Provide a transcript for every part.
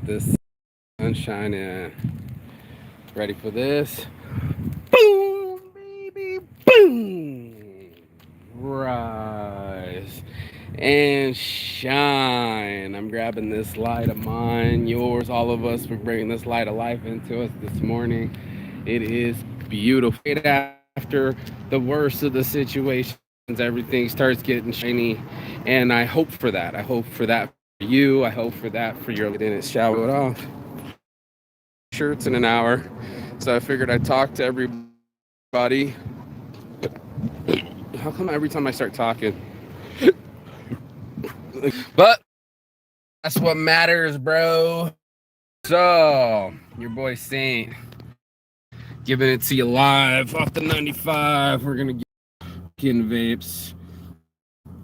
this sunshine in. Ready for this? Boom, baby, boom. Rise and shine. I'm grabbing this light of mine, yours, all of us. We're bringing this light of life into us this morning. It is beautiful. Right after the worst of the situations, everything starts getting shiny. And I hope for that. I hope for that for you. I hope for that for your in it. Shall it off? Shirts in an hour. So I figured I'd talk to everybody. How come every time I start talking? But that's what matters, bro. So, your boy Saint giving it to you live off the 95. We're gonna get in vapes.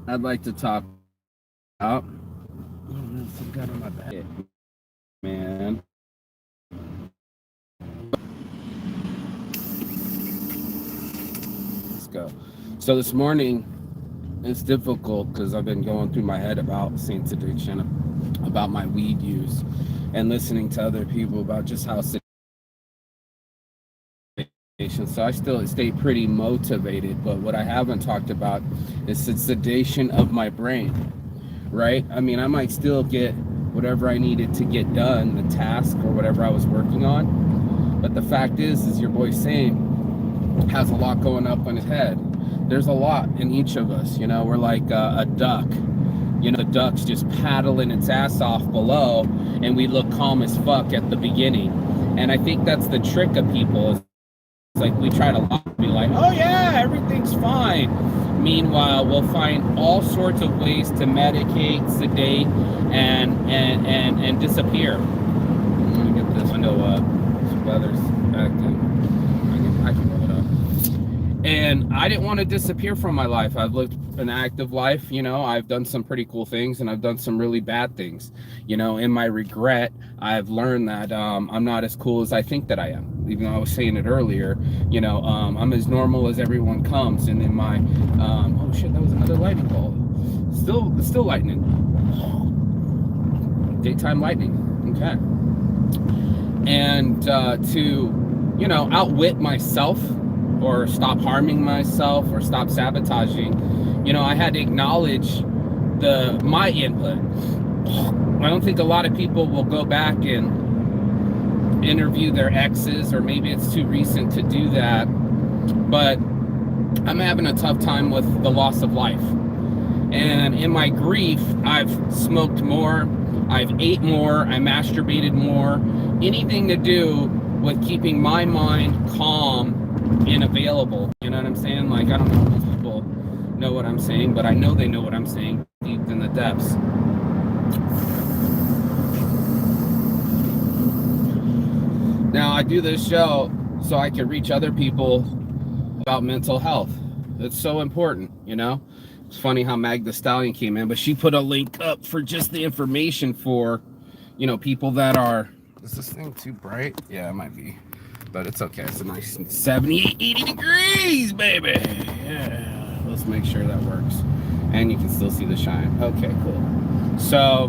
I'd like to talk about some kind of my back, man. Let's go. So this morning it's difficult because I've been going through my head about saintsaddiction, about my weed use, and listening to other people about just how so I still stay pretty motivated, but what I haven't talked about is the sedation of my brain, right? I mean, I might still get whatever I needed to get done, the task or whatever I was working on, but the fact is your boy Sam has a lot going up on his head. There's a lot in each of us, you know. We're like a duck, you know, the duck's just paddling its ass off below, and we look calm as fuck at the beginning. And I think that's the trick of people, is like we try to be like, oh yeah, everything's fine. Meanwhile, we'll find all sorts of ways to medicate, sedate, and disappear. I'm gonna get this window up. This weather's acting. I can roll it up. And I didn't want to disappear from my life. I've lived an active life, you know. I've done some pretty cool things, and I've done some really bad things. You know, in my regret, I've learned that I'm not as cool as I think that I am. Even though I was saying it earlier, you know, I'm as normal as everyone comes. And in my, oh shit, that was another lightning bolt. Still lightning. Daytime lightning. Okay. And to, you know, outwit myself, or stop harming myself, or stop sabotaging, you know, I had to acknowledge my input. I don't think a lot of people will go back and interview their exes, or maybe it's too recent to do that, but I'm having a tough time with the loss of life. And in my grief, I've smoked more, I've ate more, I masturbated more, anything to do with keeping my mind calm and available. You know what I'm saying? Like, I don't know if people know what I'm saying, but I know they know what I'm saying deep in the depths. Now, I do this show so I can reach other people about mental health. It's so important, you know? It's funny how Mag the Stallion came in, but she put a link up for just the information for, you know, people that are... Is this thing too bright? Yeah, it might be. But it's okay. It's a nice 70, 80 degrees, baby. Yeah. Let's make sure that works. And you can still see the shine. Okay, cool. So,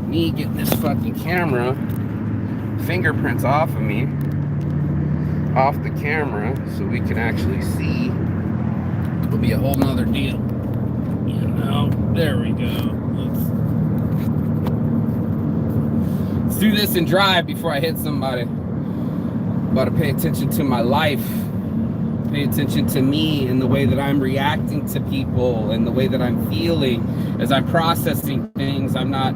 me getting this fucking camera... fingerprints off of me, off the camera, so we can actually see, it'll be a whole nother deal, you know. There we go. Let's do this and drive before I hit somebody. About to pay attention to my life, pay attention to me and the way that I'm reacting to people and the way that I'm feeling as I'm processing things. I'm not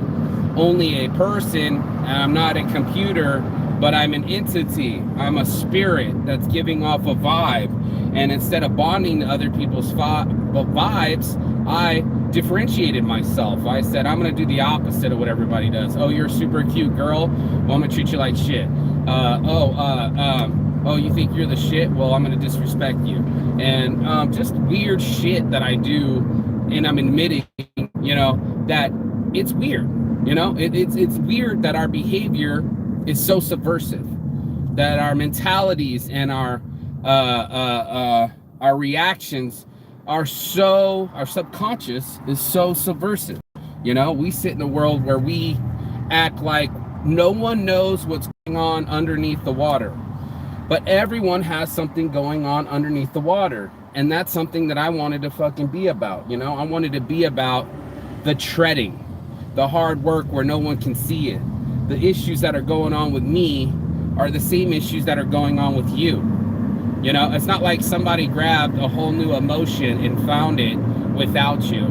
only a person, and I'm not a computer, but I'm an entity. I'm a spirit that's giving off a vibe. And instead of bonding to other people's vibes, I differentiated myself. I said, I'm gonna do the opposite of what everybody does. Oh, you're a super cute girl? Well, I'm gonna treat you like shit. Oh, you think you're the shit? Well, I'm gonna disrespect you. And just weird shit that I do, and I'm admitting, you know, that it's weird. You know, it's weird that our behavior is so subversive, that our mentalities and our reactions are so, our subconscious is so subversive. You know, we sit in a world where we act like No one knows what's going on underneath the water, but everyone has something going on underneath the water. And that's something that I wanted to fucking be about. I wanted to be about the treading, the hard work where no one can see it. The issues that are going on with me are the same issues that are going on with you. It's not like somebody grabbed a whole new emotion and found it without you.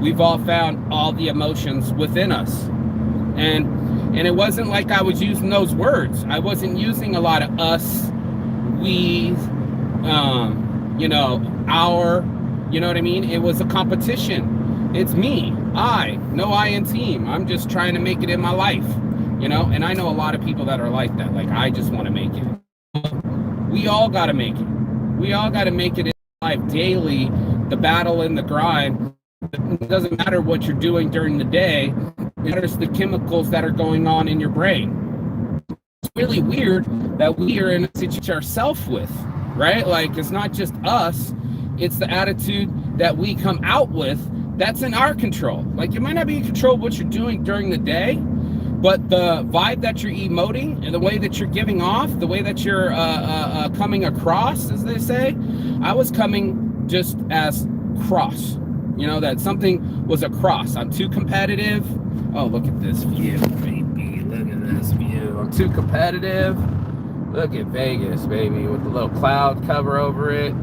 We've all found all the emotions within us. And it wasn't like I was using those words. I wasn't using a lot of us, we, our, you know what I mean? It was a competition. It's me, no I in team. I'm just trying to make it in my life, and I know a lot of people that are like that. Like, I just want to make it. We all got to make it. We all got to make it in life daily, the battle and the grind. It doesn't matter what you're doing during the day. It matters the chemicals that are going on in your brain. It's really weird that we are in a situation ourselves with, right? Like, it's not just us. It's the attitude that we come out with that's in our control. Like, you might not be in control of what you're doing during the day, but the vibe that you're emoting and the way that you're giving off, the way that you're coming across, as they say, I was coming just as cross. That something was a cross. I'm too competitive. Oh, look at this view, baby. Look at this view. I'm too competitive. Look at Vegas, baby, with the little cloud cover over it.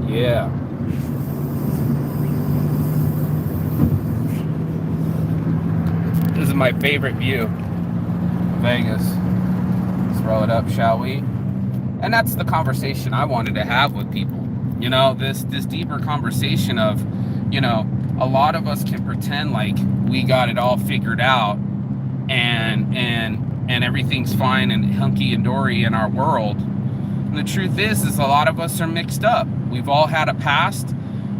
Yeah. This is my favorite view. Vegas. Let's roll it up, shall we? And that's the conversation I wanted to have with people. This deeper conversation of, a lot of us can pretend like we got it all figured out and everything's fine and hunky and dory in our world. And the truth is a lot of us are mixed up. We've all had a past.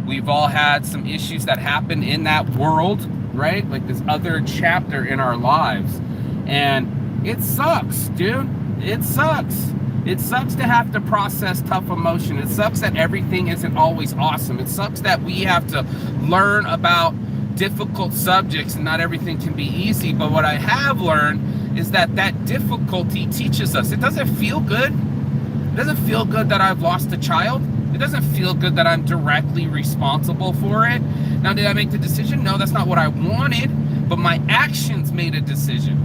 We've all had some issues that happened in that world, right? Like this other chapter in our lives. And it sucks, dude. It sucks. It sucks to have to process tough emotion. It sucks that everything isn't always awesome. It sucks that we have to learn about difficult subjects and not everything can be easy. But what I have learned is that difficulty teaches us. It doesn't feel good. It doesn't feel good that I've lost a child. It doesn't feel good that I'm directly responsible for it. Now, did I make the decision? No, that's not what I wanted. But my actions made a decision.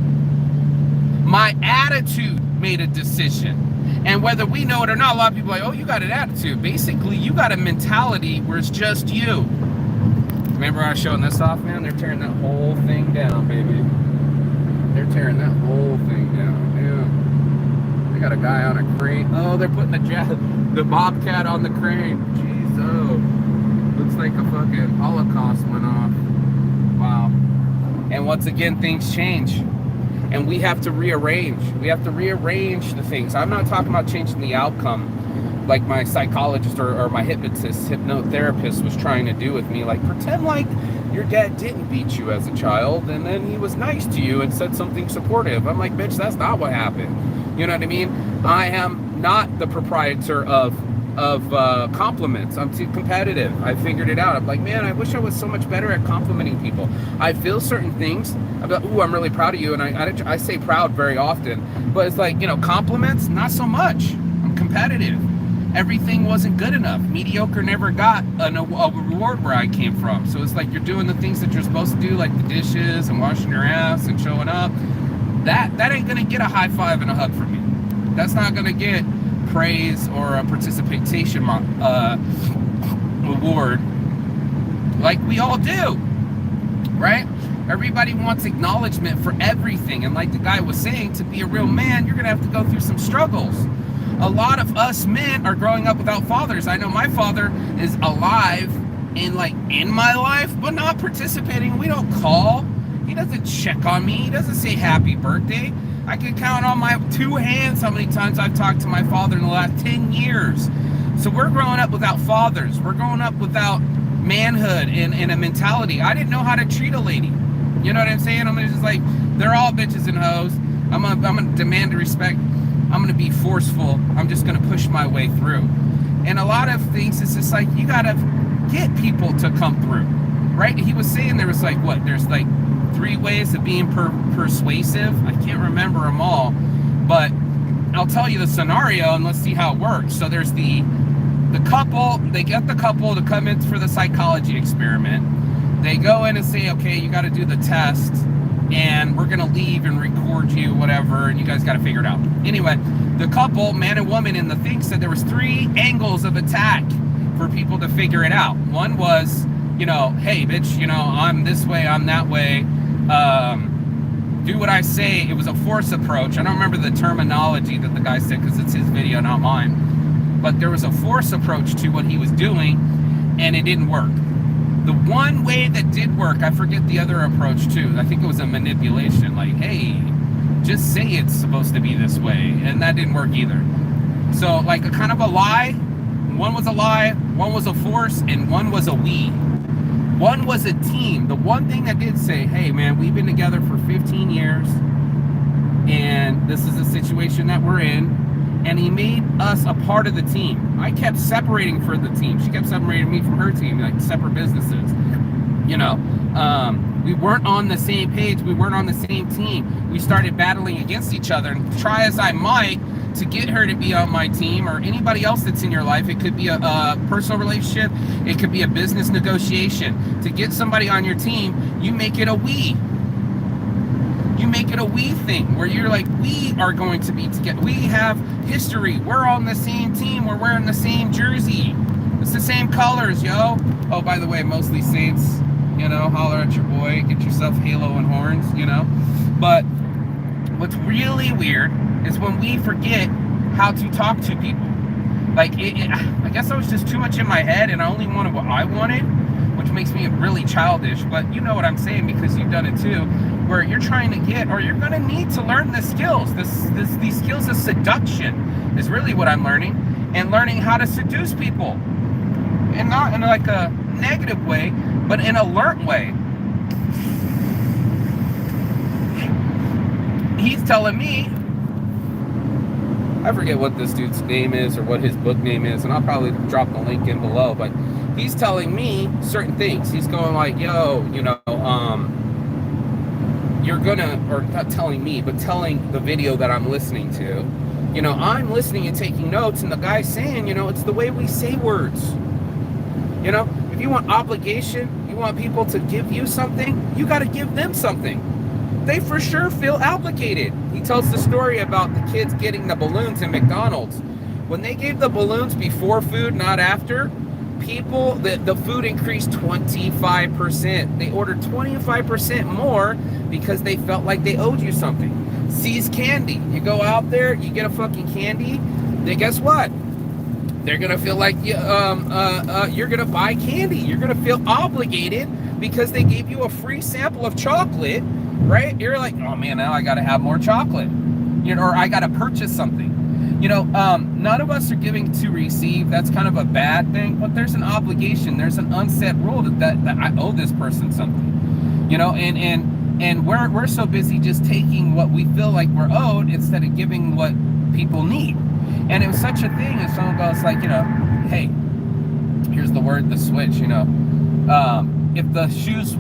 My attitude made a decision. And whether we know it or not, a lot of people are like, oh, you got an attitude. Basically, you got a mentality where it's just you. Remember I was showing this off, man? They're tearing that whole thing down, baby. They're tearing that whole thing down. Yeah. They got a guy on a crane. Oh, they're putting the bobcat on the crane. Jeez, oh. Looks like a fucking Holocaust went off. Wow. And once again, things change. And we have to rearrange. We have to rearrange the things. I'm not talking about changing the outcome like my psychologist or my hypnotherapist was trying to do with me. Like, pretend like your dad didn't beat you as a child and then he was nice to you and said something supportive. I'm like, bitch, that's not what happened. You know what I mean? I am not the proprietor of compliments. I'm too competitive. I figured it out. I'm like, man, I wish I was so much better at complimenting people. I feel certain things. I'm like, ooh, I'm really proud of you. And I say proud very often, but it's like, compliments, not so much. I'm competitive. Everything wasn't good enough. Mediocre never got a reward where I came from. So it's like you're doing the things that you're supposed to do, like the dishes and washing your ass and showing up. That ain't gonna get a high five and a hug from me. That's not gonna get praise or a participation award like we all do, right? Everybody wants acknowledgement for everything. And like the guy was saying, to be a real man, you're gonna have to go through some struggles. A lot of us men are growing up without fathers. I know my father is alive in my life, but not participating. We don't call. He doesn't check on me. He doesn't say happy birthday. I can count on my two hands how many times I've talked to my father in the last 10 years. So we're growing up without fathers. We're growing up without manhood and a mentality. I didn't know how to treat a lady. You know what I'm saying? I'm just like, they're all bitches and hoes. I'm gonna demand respect. I'm gonna be forceful. I'm just gonna push my way through. And a lot of things, it's just like, you gotta get people to come through, right? He was saying there was there's 3 ways of being persuasive. I can't remember them all, but I'll tell you the scenario and let's see how it works. So there's the couple, they get the couple to come in for the psychology experiment. They go in and say, okay, you got to do the test, and we're going to leave and record you, whatever, and you guys got to figure it out. Anyway, the couple, man and woman, in the thing said there was 3 angles of attack for people to figure it out. One was, you know, hey, bitch, you know, I'm this way, I'm that way. Do what I say. It was a force approach. I don't remember the terminology that the guy said because it's his video, not mine. But there was a force approach to what he was doing, and it didn't work. The one way that did work, I forget the other approach too. I think it was a manipulation, like, hey, just say it's supposed to be this way, and that didn't work either. So like a kind of a lie. One was a lie, one was a force, and one was a we. One was a team. The one thing that did say, hey man, we've been together for 15 years, and this is a situation that we're in, and he made us a part of the team. I kept separating for the team. She kept separating me from her team, like separate businesses. You know, we weren't on the same page. We weren't on the same team. We started battling against each other, and try as I might to get her to be on my team, or anybody else that's in your life. It could be a personal relationship. It could be a business negotiation. To get somebody on your team, you make it a we. You make it a we thing, where you're like, we are going to be together. We have history. We're on the same team. We're wearing the same jersey. It's the same colors, yo. Oh, by the way, mostly Saints, you know, holler at your boy. Get yourself halo and horns, you know. But what's really weird is when we forget how to talk to people. Like, I guess I was just too much in my head, and I only wanted what I wanted, which makes me really childish. But you know what I'm saying, because you've done it too, where you're trying to get, or you're going to need to learn the skills. These skills of seduction is really what I'm learning, and learning how to seduce people, and not in like a negative way, but in an alert way. He's telling me, I forget what this dude's name is or what his book name is, and I'll probably drop the link in below, but he's telling me certain things. He's going like, yo, you know, you're gonna, or not telling me, but telling the video that I'm listening to, you know, I'm listening and taking notes, and the guy's saying, you know, it's the way we say words. You know, if you want obligation, you want people to give you something, you got to give them something. They for sure feel obligated. He tells the story about the kids getting the balloons in McDonald's. When they gave the balloons before food, not after, people, the food increased 25%. They ordered 25% more because they felt like they owed you something. See's candy. You go out there, you get a fucking candy, then guess what? They're going to feel like you're going to buy candy. You're going to feel obligated because they gave you a free sample of chocolate, right? You're like, oh man, now I got to have more chocolate, you know, or I got to purchase something. You know, none of us are giving to receive. That's kind of a bad thing, but there's an obligation. There's an unsaid rule that I owe this person something, you know, and we're so busy just taking what we feel like we're owed instead of giving what people need. And it was such a thing, and someone goes like, you know, hey, here's the word, the switch, you know, if the shoes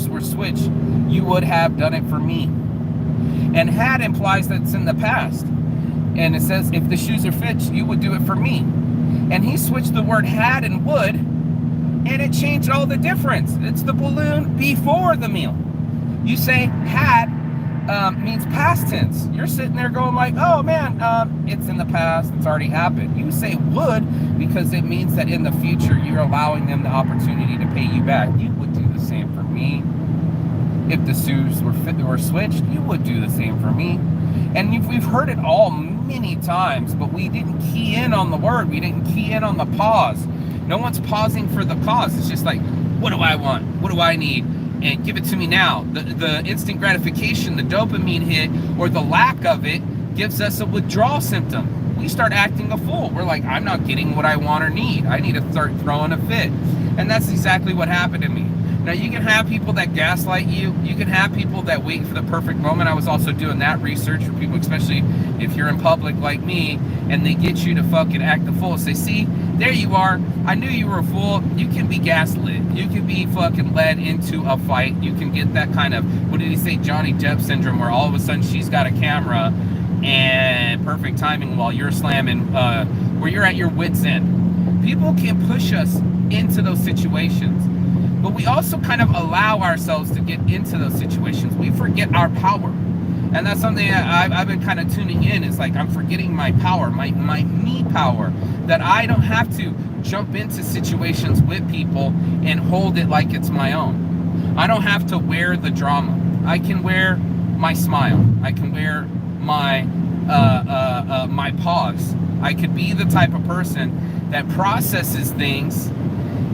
were switched, you would have done it for me. And had implies that it's in the past. And it says, if the shoes are fixed, you would do it for me. And he switched the word had and would, and it changed all the difference. It's the balloon before the meal. You say had means past tense. You're sitting there going like, oh man, it's in the past, it's already happened. You say would because it means that in the future you're allowing them the opportunity to pay you back. You would do the same for me. If the shoes were switched, you would do the same for me. And we've heard it all many times, but we didn't key in on the word. We didn't key in on the pause. No one's pausing for the cause. It's just like, what do I want? What do I need? And give it to me now. The instant gratification, the dopamine hit, or the lack of it gives us a withdrawal symptom. We start acting a fool. We're like, I'm not getting what I want or need. I need to start throwing a fit. And that's exactly what happened to me. Now, you can have people that gaslight you. You can have people that wait for the perfect moment. I was also doing that research for people, especially if you're in public like me, and they get you to fucking act the fool. Say, see, There you are. I knew you were a fool. You can be gaslit. You can be fucking led into a fight. You can get that kind of, what did he say, Johnny Depp syndrome, where all of a sudden she's got a camera and perfect timing while you're slamming, where you're at your wit's end. People can push us into those situations, but we also kind of allow ourselves to get into those situations. We forget our power. And that's something that I've been kind of tuning in. It's like I'm forgetting my power, my me power, that I don't have to jump into situations with people and hold it like it's my own. I don't have to wear the drama. I can wear my smile. I can wear my my pause. I could be the type of person that processes things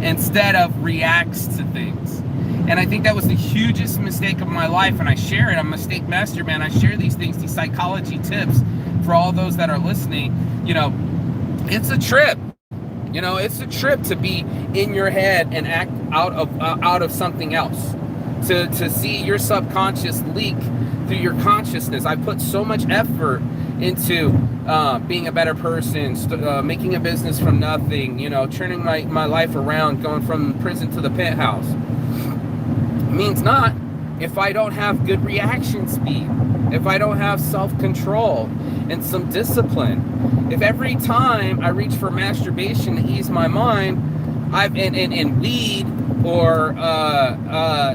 instead of reacts to things. And I think that was the hugest mistake of my life, and I share it. I'm a mistake master, man. I share these things, these psychology tips for all those that are listening. You know, it's a trip. You know, it's a trip to be in your head and act out of something else. To see your subconscious leak through your consciousness. I put so much effort into being a better person, making a business from nothing, you know, turning my life around, going from prison to the penthouse. Means not if I don't have good reaction speed, if I don't have self-control and some discipline. If every time I reach for masturbation to ease my mind, and weed or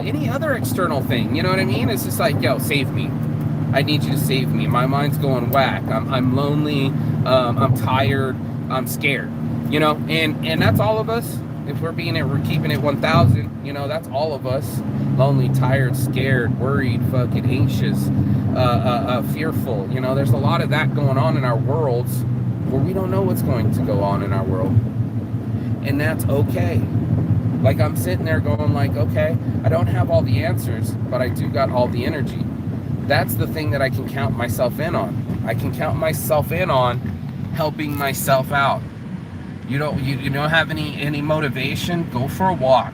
any other external thing, you know what I mean? It's just like, yo, save me. I need you to save me. My mind's going whack. I'm lonely. I'm tired. I'm scared. You know, and that's all of us. If we're keeping it 1,000, you know, that's all of us. Lonely, tired, scared, worried, fucking anxious, fearful. You know, there's a lot of that going on in our worlds where we don't know what's going to go on in our world. And that's okay. Like, I'm sitting there going like, okay, I don't have all the answers, but I do got all the energy. That's the thing that I can count myself in on. I can count myself in on helping myself out. You don't have any motivation? Go for a walk.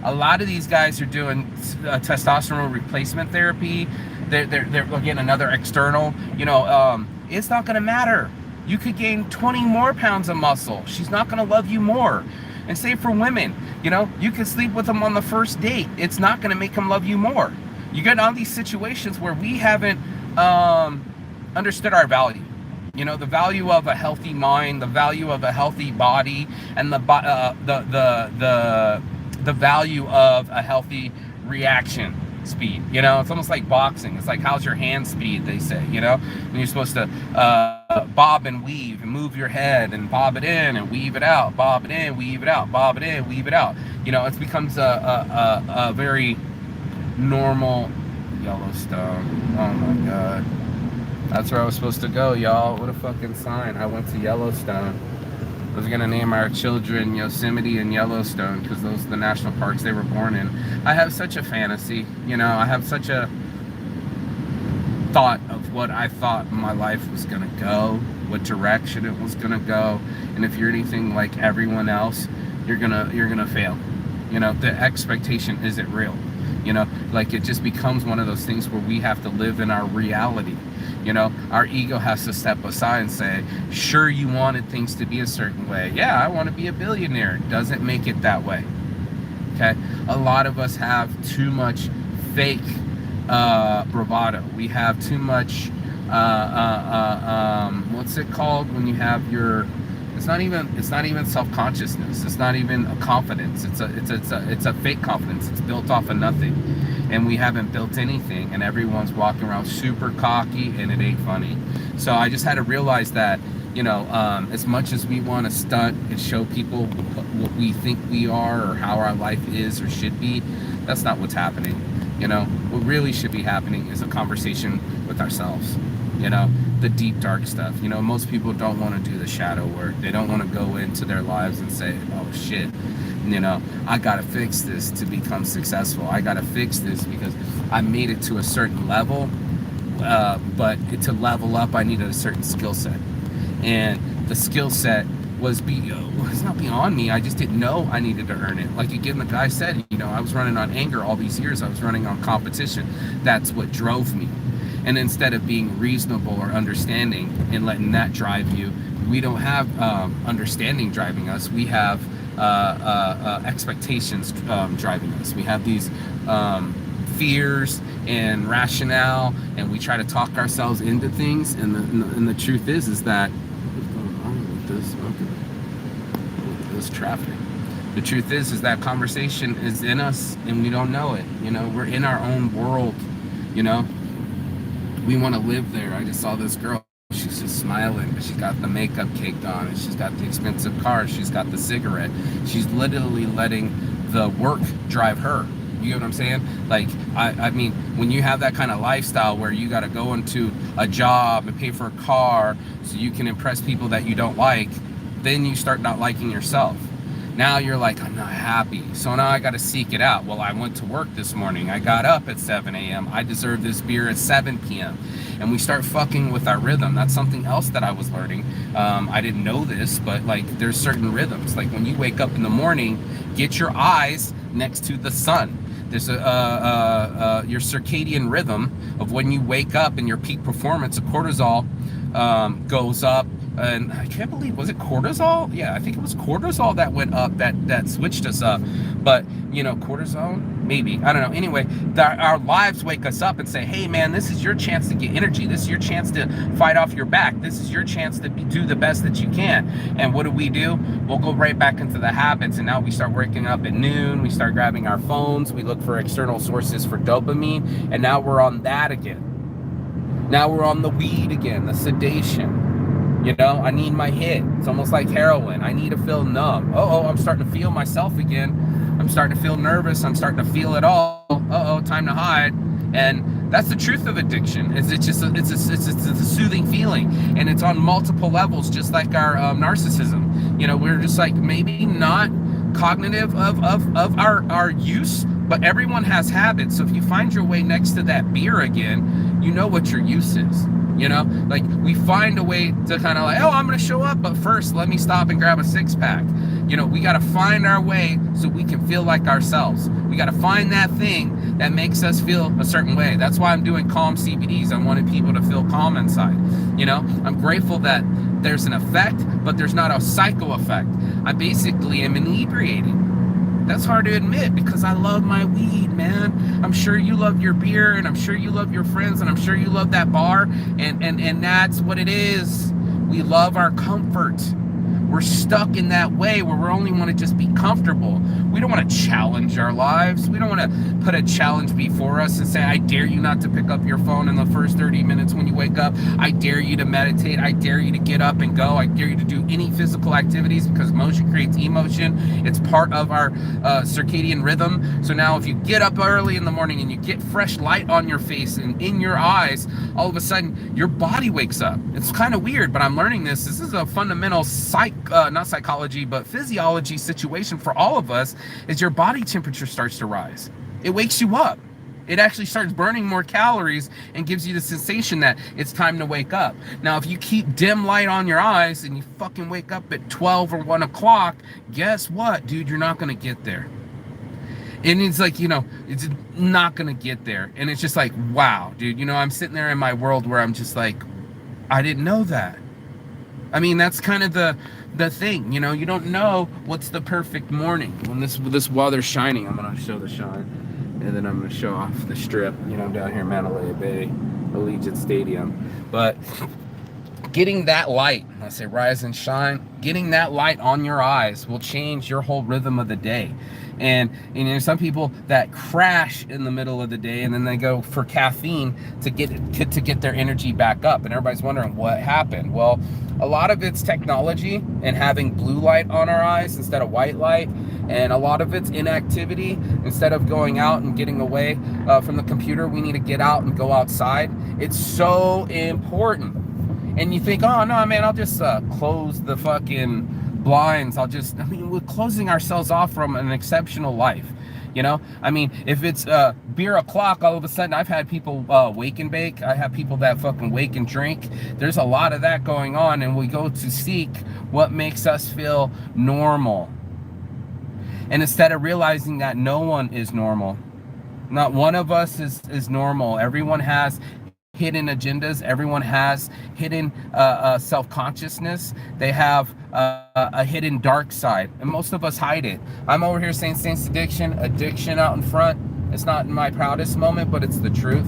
A lot of these guys are doing testosterone replacement therapy. They're getting another external. You know, it's not going to matter. You could gain 20 more pounds of muscle. She's not going to love you more. And same for women. You know, you could sleep with them on the first date. It's not going to make them love you more. You get all these situations where we haven't understood our value. You know, the value of a healthy mind, the value of a healthy body, and the value of a healthy reaction speed. You know, it's almost like boxing. It's like, how's your hand speed, they say, you know, when you're supposed to bob and weave and move your head and bob it in and weave it out, bob it in, weave it out, bob it in, weave it out. You know, it becomes a very normal. Yellowstone. Oh my God. That's where I was supposed to go, y'all. What a fucking sign. I went to Yellowstone. I was going to name our children Yosemite and Yellowstone because those are the national parks they were born in. I have such a fantasy. You know, I have such a thought of what I thought my life was going to go, what direction it was going to go. And if you're anything like everyone else, you're going to fail. You know, the expectation isn't real. You know, like, it just becomes one of those things where we have to live in our reality. You know, our ego has to step aside and say, sure, you wanted things to be a certain way. Yeah, I want to be a billionaire. Doesn't make it that way. Okay? A lot of us have too much fake bravado. We have too much, what's it called when you have your, it's not even self-consciousness. It's not even a confidence. It's a fake confidence. It's built off of nothing. And we haven't built anything, and everyone's walking around super cocky, and it ain't funny. So I just had to realize that, you know, as much as we want to stunt and show people what we think we are or how our life is or should be, that's not what's happening. You know, what really should be happening is a conversation with ourselves. You know, the deep, dark stuff. You know, most people don't want to do the shadow work. They don't want to go into their lives and say, oh shit, you know, I gotta fix this to become successful. I gotta fix this because I made it to a certain level, but to level up, I needed a certain skill set. And the skill set was not beyond me. I just didn't know I needed to earn it. Like, again, the guy said, you know, I was running on anger all these years. I was running on competition. That's what drove me. And instead of being reasonable or understanding and letting that drive you, We don't have understanding driving us. We have expectations driving us. We have these fears and rationale, and we try to talk ourselves into things. And the truth is that what's going on with this? Okay, with this traffic. The truth is that conversation is in us, and we don't know it. You know, we're in our own world. You know, we want to live there. I just saw this girl. She's just smiling, but she's got the makeup caked on, and she's got the expensive car, she's got the cigarette. She's literally letting the work drive her. You get what I'm saying? Like, I mean, when you have that kind of lifestyle where you got to go into a job and pay for a car so you can impress people that you don't like, then you start not liking yourself. Now you're like, I'm not happy. So now I got to seek it out. Well, I went to work this morning. I got up at 7 a.m. I deserve this beer at 7 p.m. And we start fucking with our rhythm. That's something else that I was learning. I didn't know this, but like there's certain rhythms. Like when you wake up in the morning, get your eyes next to the sun. There's your circadian rhythm of when you wake up and your peak performance of cortisol goes up. And I can't believe, was it cortisol? Yeah, I think it was cortisol that went up, that switched us up. But, you know, cortisone, maybe, I don't know. Anyway, our lives wake us up and say, hey man, this is your chance to get energy. This is your chance to fight off your back. This is your chance to do the best that you can. And what do? We'll go right back into the habits. And now we start waking up at noon. We start grabbing our phones. We look for external sources for dopamine. And now we're on that again. Now we're on the weed again, the sedation. You know, I need my hit. It's almost like heroin. I need to feel numb. I'm starting to feel myself again. I'm starting to feel nervous. I'm starting to feel it all. Time to hide. And that's the truth of addiction. It's a soothing feeling, and it's on multiple levels, just like our narcissism. You know, we're just like maybe not cognitive of our use, but everyone has habits. So if you find your way next to that beer again, you know what your use is. You know, like we find a way to kind of like, I'm going to show up, but first let me stop and grab a 6-pack. You know, we got to find our way so we can feel like ourselves. We got to find that thing that makes us feel a certain way. That's why I'm doing calm CBDs. I wanted people to feel calm inside. You know, I'm grateful that there's an effect, but there's not a psycho effect. I basically am inebriating. That's hard to admit because I love my weed, man. I'm sure you love your beer, and I'm sure you love your friends, and I'm sure you love that bar, and that's what it is. We love our comfort. We're stuck in that way where we only want to just be comfortable. We don't want to challenge our lives. We don't want to put a challenge before us and say, I dare you not to pick up your phone in the first 30 minutes when you wake up. I dare you to meditate. I dare you to get up and go. I dare you to do any physical activities because motion creates emotion. It's part of our circadian rhythm. So now if you get up early in the morning and you get fresh light on your face and in your eyes, all of a sudden your body wakes up. It's kind of weird, but I'm learning this. This is a fundamental not psychology, but physiology situation for all of us, is your body temperature starts to rise. It wakes you up. It actually starts burning more calories and gives you the sensation that it's time to wake up. Now, if you keep dim light on your eyes and you fucking wake up at 12 or 1 o'clock, guess what, dude? You're not going to get there. And it's like, you know, it's not going to get there. And it's just like, wow, dude, you know, I'm sitting there in my world where I'm just like, I didn't know that. I mean, that's kind of the thing, you know, you don't know what's the perfect morning when this while they're shining. I'm going to show the shine, and then I'm going to show off the strip, you know, down here in Mandalay Bay, Allegiant Stadium. But getting that light, I say rise and shine, getting that light on your eyes will change your whole rhythm of the day. And you know, some people that crash in the middle of the day and then they go for caffeine to get their energy back up, and everybody's wondering what happened. Well, a lot of it's technology and having blue light on our eyes instead of white light, and a lot of it's inactivity. Instead of going out and getting away from the computer, we need to get out and go outside. It's so important. And you think, oh no, man, I'll just close the fucking blinds. We're closing ourselves off from an exceptional life. You know, I mean, if it's beer o'clock, all of a sudden I've had people wake and bake. I have people that fucking wake and drink. There's a lot of that going on, and we go to seek what makes us feel normal. And instead of realizing that no one is normal, not one of us is normal. Everyone has hidden agendas. Everyone has hidden self-consciousness. They have a hidden dark side, and most of us hide it. I'm over here saying saints addiction out in front. It's not in my proudest moment, but it's the truth.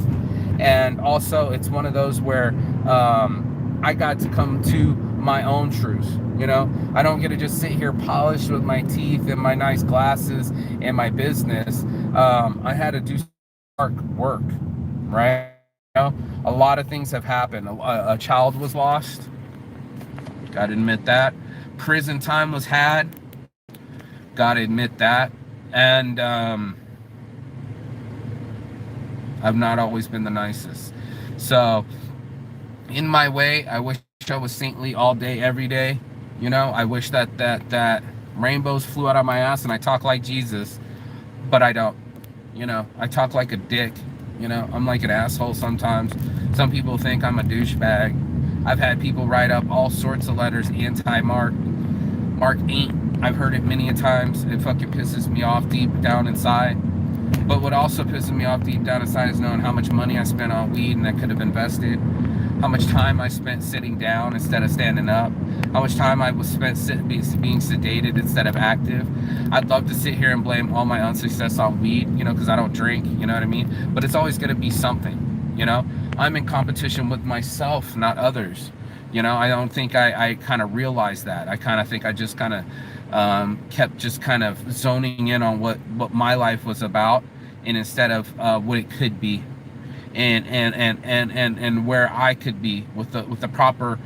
And also, it's one of those where I got to come to my own truth. You know, I don't get to just sit here polished with my teeth and my nice glasses and my business. I had to do hard work, right? You know, a lot of things have happened. A child was lost. Gotta admit that. Prison time was had. Gotta admit that. And I've not always been the nicest. So, in my way, I wish I was saintly all day, every day. You know, I wish that rainbows flew out of my ass and I talk like Jesus, but I don't. You know, I talk like a dick. You know, I'm like an asshole sometimes. Some people think I'm a douchebag. I've had people write up all sorts of letters anti-Mark. Mark ain't. I've heard it many a times. It fucking pisses me off deep down inside. But what also pisses me off deep down inside is knowing how much money I spent on weed and that could have invested. How much time I spent sitting down instead of standing up. How much time I was spent being sedated instead of active. I'd love to sit here and blame all my unsuccess on weed, you know, because I don't drink, you know what I mean? But it's always going to be something, you know? I'm in competition with myself, not others. You know, I don't think I kind of realized that. I kind of think I just kind of kept just kind of zoning in on what my life was about, and instead of what it could be. And where I could be with the proper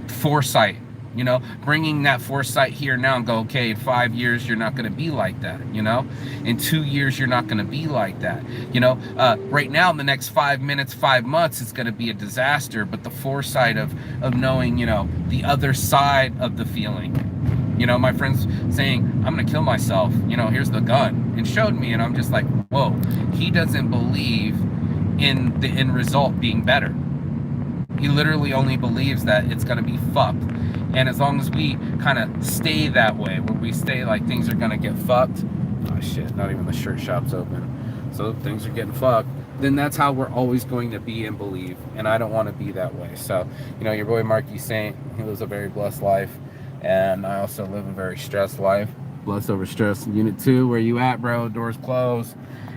foresight, you know, bringing that foresight here now and go, okay, in 5 years you're not going to be like that, you know, in 2 years you're not going to be like that, you know, right now in the next 5 minutes, 5 months, it's going to be a disaster. But the foresight of knowing, you know, the other side of the feeling. You know, my friend's saying, I'm going to kill myself. You know, here's the gun. And showed me, and I'm just like, whoa. He doesn't believe in the end result being better. He literally only believes that it's going to be fucked. And as long as we kind of stay that way, where we stay like things are going to get fucked. Oh, shit. Not even the shirt shop's open. So things are getting fucked. Then that's how we're always going to be and believe. And I don't want to be that way. So, you know, your boy Marky Saint, he lives a very blessed life. And I also live a very stressed life. Blessed over stress. Unit 2, where you at, bro? Doors closed.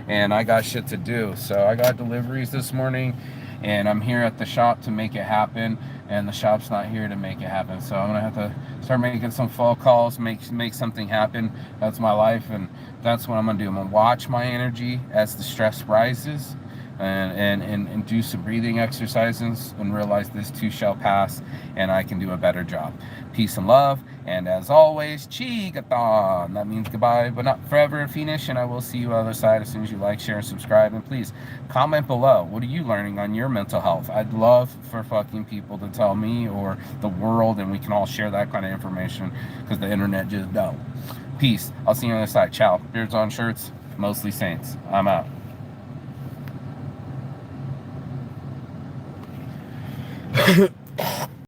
And I got shit to do. So I got deliveries this morning. And I'm here at the shop to make it happen. And the shop's not here to make it happen. So I'm going to have to start making some phone calls, make something happen. That's my life. And that's what I'm going to do. I'm going to watch my energy as the stress rises. And do some breathing exercises and realize this too shall pass and I can do a better job. Peace and love, and as always, Chigathon. That means goodbye, but not forever and finish, and I will see you on the other side as soon as you like, share, and subscribe. And please comment below. What are you learning on your mental health? I'd love for fucking people to tell me or the world, and we can all share that kind of information because the internet just don't. Peace. I'll see you on the other side. Ciao. Beards on shirts, mostly saints. I'm out.